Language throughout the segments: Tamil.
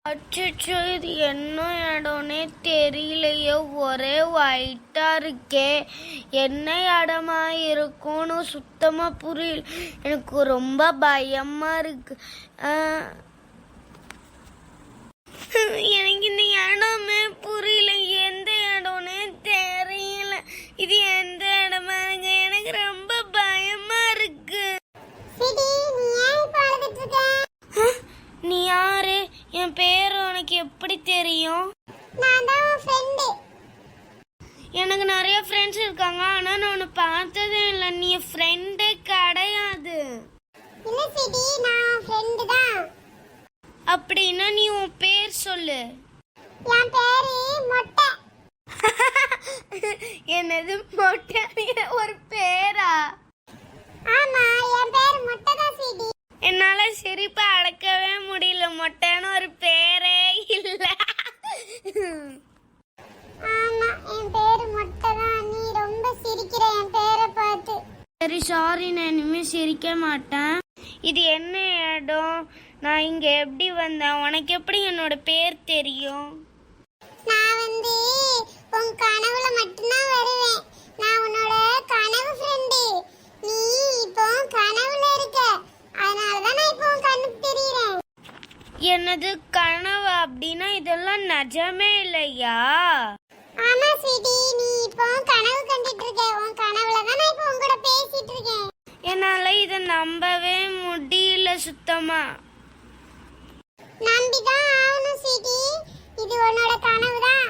அச்சோ, இது என்ன இடம்னே தெரியலையே, ஒரே ஒயிட்டா இருக்கே. என்ன இடமா இருக்கும்னு சுத்தமா புரியல. எனக்கு ரொம்ப பயமா இருக்கு. எனக்கு இந்த இடமே புரியல, எந்த இடம்னே தெரியல. இது எந்த இடமா இருக்கு, எனக்கு ரொம்ப பயமா இருக்கு. நீ யாரு? என் பேரு உனக்கு எப்படி தெரியும்? எனக்கு நிறைய ஃப்ரெண்ட்ஸ் இருக்காங்க, ஆனா நான் உன்னை பார்த்ததே இல்லை. நீ ஃப்ரெண்டே கிடையாது. அப்படின்னா நீ உன் பேர் சொல்லு. என்னது மொட்டை? ஒரு பேரா? என்னால சிரிப்பை அடக்கவே முடியல. மொட்டைன்னு ஒரு பேரே இல்ல. சரி, சாரி, நான் இனிமே சிரிக்க மாட்டேன். இது என்ன இடம்? நான் இங்க எப்படி வந்தேன்? உனக்கு எப்படி என்னோட பேர் தெரியும்? நான் உன் கனவுல மட்டும்தான் வருவேன். நான் உன்னோட கனவு ஃப்ரெண்டு. நீ இப்போ கனவுல இருக்க, அதனால தான் நான் இப்போ உன் கண்ணுக்கு தெரியறேன். என்னது கனவு? அப்படின்னா இதெல்லாம் நிஜமே இல்லையா? ஆமா ஸ்வீட்டி, நீ இப்போ கனவு கண்டிட்டு இருக்க. உன் கனவுல தான் நான் இப்போ உன்கூட பேசிட்டு இருக்கேன். என்னால இதை நம்பவே முடியல சுத்தமா. நம்பிதான் ஆகணும் ஸ்வீட்டி, இது உன்னோட கனவு தான்.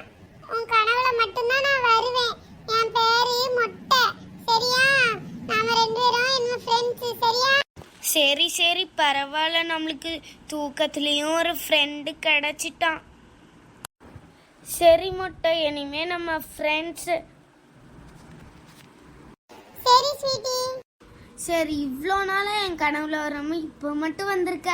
உன் கனவுல மட்டும்தான் நான் வருவேன். என் பேரு மொட்டை, சரியா? நாம ரெண்டு பேரும் என்ன ஃப்ரெண்ட்ஸ், சரியா? சரி சரி, பரவாயில்ல. நம்மளுக்கு தூக்கத்துலயும் ஒரு ஃப்ரெண்டு கிடைச்சிட்டான். சரி மொட்டை, இனிமே நம்ம ஃப்ரெண்ட்ஸ். சரி ஸ்வீட்டி. சரி, இவ்வளோ நாளா என் கனவுல வராம இப்போ மட்டும் வந்திருக்க?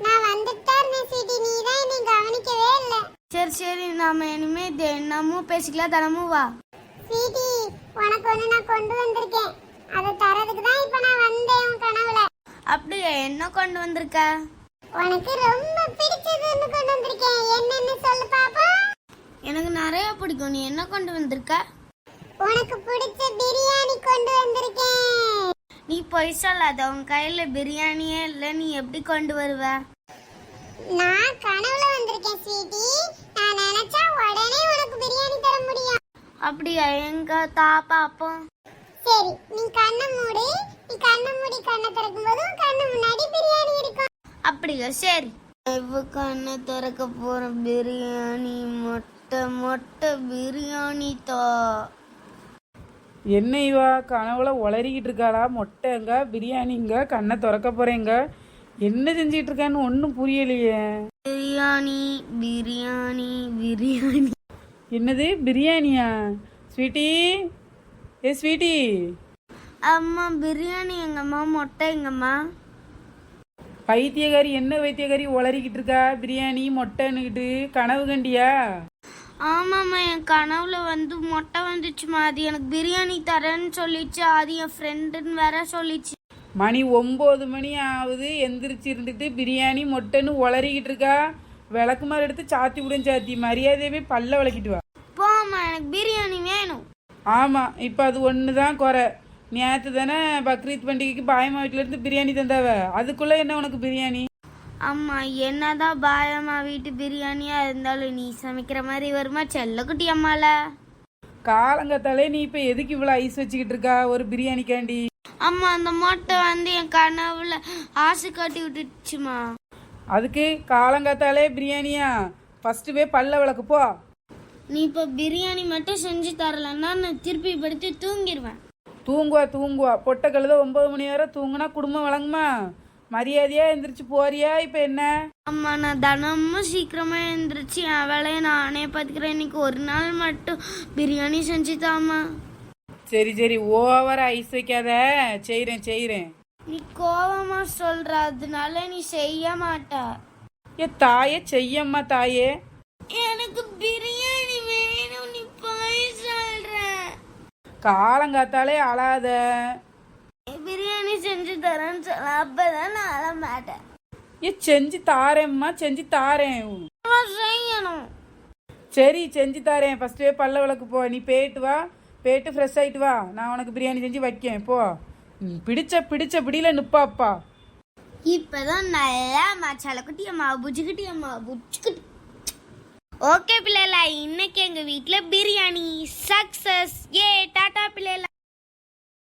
நான் வந்துட்டே இருந்தேன் ஸ்வீட்டி, நீ தான் என்னை கவனிக்கவே இல்லை. சரி சரி, நாம இனிமே தினமும் பேசிக்கலாம். தினமும் வா. ஸ்வீட்டி, உனக்கு ஒன்று நான் கொண்டு வந்திருக்கேன். அதை தரதுக்கு தான் இப்போ நான் வந்தேன் உன் கனவுல. அப்படியா? என்ன கொண்டு வந்திருக்க? உனக்கு ரொம்ப பிடிச்சதுன்னு கொண்டு வந்திருக்கேன். என்னன்னு சொல்லு பாப்பா. எனக்கு நிறைய பிடிக்கும். நீ என்ன கொண்டு வந்திருக்க? உனக்கு பிடிச்ச பிரியாணி கொண்டு வந்திருக்கேன். நீ பொய் சொல்லாத. உன் கையில பிரியாணியே இல்லை, நீ எப்படி கொண்டு வருவ? நான் கனவுல வந்திருக்கேன் ஸ்வீட்டி. நான் நினைச்சா உடனே உனக்கு பிரியாணி தர முடியும். அப்படியா? எங்க தா பாப்போம். சரி, நீ கண்ணை மூடி. நீ கண்ணை மூடி கண்ணை திறக்கும் போது கண்ணு முன்னாடி பிரியாணி இருக்கும். அப்படியா? சரி. இவ கண்ணை திறக்க போற பிரியாணி. மொட்டை மொட்டை பிரியாணி தா. என்ன இவா கனவுல உளறிக்கிட்டு இருக்காளா? மொட்டைங்க பிரியாணிங்க, கண்ணை திறக்க போறேங்க. என்ன செஞ்சிட்டு இருக்கான்னு ஒன்றும் புரியலையே. பிரியாணி பிரியாணி பிரியாணி. என்னது பிரியாணியா? ஸ்வீட்டி, ஏ ஸ்வீட்டி. அம்மா, பிரியாணி எங்கம்மா? மொட்டை எங்கம்மா? வைத்தியகாரி என்ன வைத்தியகாரி உளறிக்கிட்டு இருக்கா? பிரியாணி மொட்டைன்னுக்கிட்டு கனவு கண்டியா? ஆமாம்மா, என் கனவுல மொட்டை வந்துச்சுமா. அது எனக்கு பிரியாணி தரேன்னு சொல்லிச்சு. அது என் ஃப்ரெண்டுன்னு வேற சொல்லிச்சு. மணி 9 மணி ஆகுது, எந்திரிச்சு இருந்துட்டு பிரியாணி மொட்டைன்னு உளறிக்கிட்டு இருக்கா. விளக்குமாறு எடுத்து சாத்தி விடும். சாத்தி மரியாதையவே பல்ல விளக்கிட்டு வா. போம்மா, எனக்கு பிரியாணி வேணும். ஆமாம், இப்போ அது ஒன்று தான் குறை. நேற்று தானே பக்ரீத் பண்டிகைக்கு பாயம்மா வீட்டிலேருந்து பிரியாணி தந்தாவ. அதுக்குள்ளே என்ன உனக்கு பிரியாணி? அம்மா, என்னதான் பாயம்மா வீட்டு பிரியாணியா இருந்தாலும் நீ சமைக்கிற மாதிரி வருமா செல்லக்குட்டி அம்மால? காலங்கத்தாலே நீ இப்போ எதுக்கு இவ்வளோ ஐஸ் வச்சுக்கிட்டு இருக்கா ஒரு பிரியாணிக்காண்டி? அம்மா, அந்த மொட்டை என் கனவுல ஆசை காட்டி விட்டுச்சுமா. அதுக்கு காலங்காத்தாலே பிரியாணியா? ஃபர்ஸ்ட் போய் பல்ல விளக்கு போ. நீ இப்போ பிரியாணி மட்டும் செஞ்சு தரலன்னா நான் திருப்பி படுத்து தூங்கிடுவேன். தூங்குவா பொட்டை கழுத 9 மணி வரை தூங்குனா குடும்பம் வழங்குமா? மரியாதையா எந்திரிச்சு போறியா? இப்போ என்ன? அம்மா, நான் தினமும் சீக்கிரமா எந்திரிச்சு என் வேலையை நானே பார்த்துக்கிறேன். இன்னைக்கு ஒரு நாள் மட்டும் பிரியாணி செஞ்சு தாம்மா. சரி சரி, ஓவரா ஐஸ் வைக்காத. செய்கிறேன். நீ கோவமா சொல்ற, அதனால நீ செய்ய மாட்ட. ஏ தாயே, செய்யம்மா தாயே. எனக்கு பிரியாணி வேணும். நீ போய் சொல்ற. காலங்காத்தாலே அழாத. பிரியாணி செஞ்சு தரேன்னு சொல்ல, அப்பதான் நான் அழ மாட்டேன். செஞ்சு தாரேம்மா, செஞ்சு தாரேன். செய்யணும். சரி செஞ்சு தரேன். ஃபஸ்ட்டு பல்ல விளக்கு போ. நீ போயிட்டு வா, போயிட்டு ஃப்ரெஷ் ஆகிட்டு வா. நான் உனக்கு பிரியாணி செஞ்சு வைக்கேன் போ. பிடிச்ச பிடியில நிப்பாப்பா. இப்பதான் நல்லா மசாலா குட்டி அம்மா புஜ்ஜுக்குட்டி அம்மா புஜ்ஜுக்குட்டி. ஓகே பிள்ளைல, இன்னைக்கு எங்க வீட்ல பிரியாணி சக்சஸ். ஏ டாடா பிள்ளைல.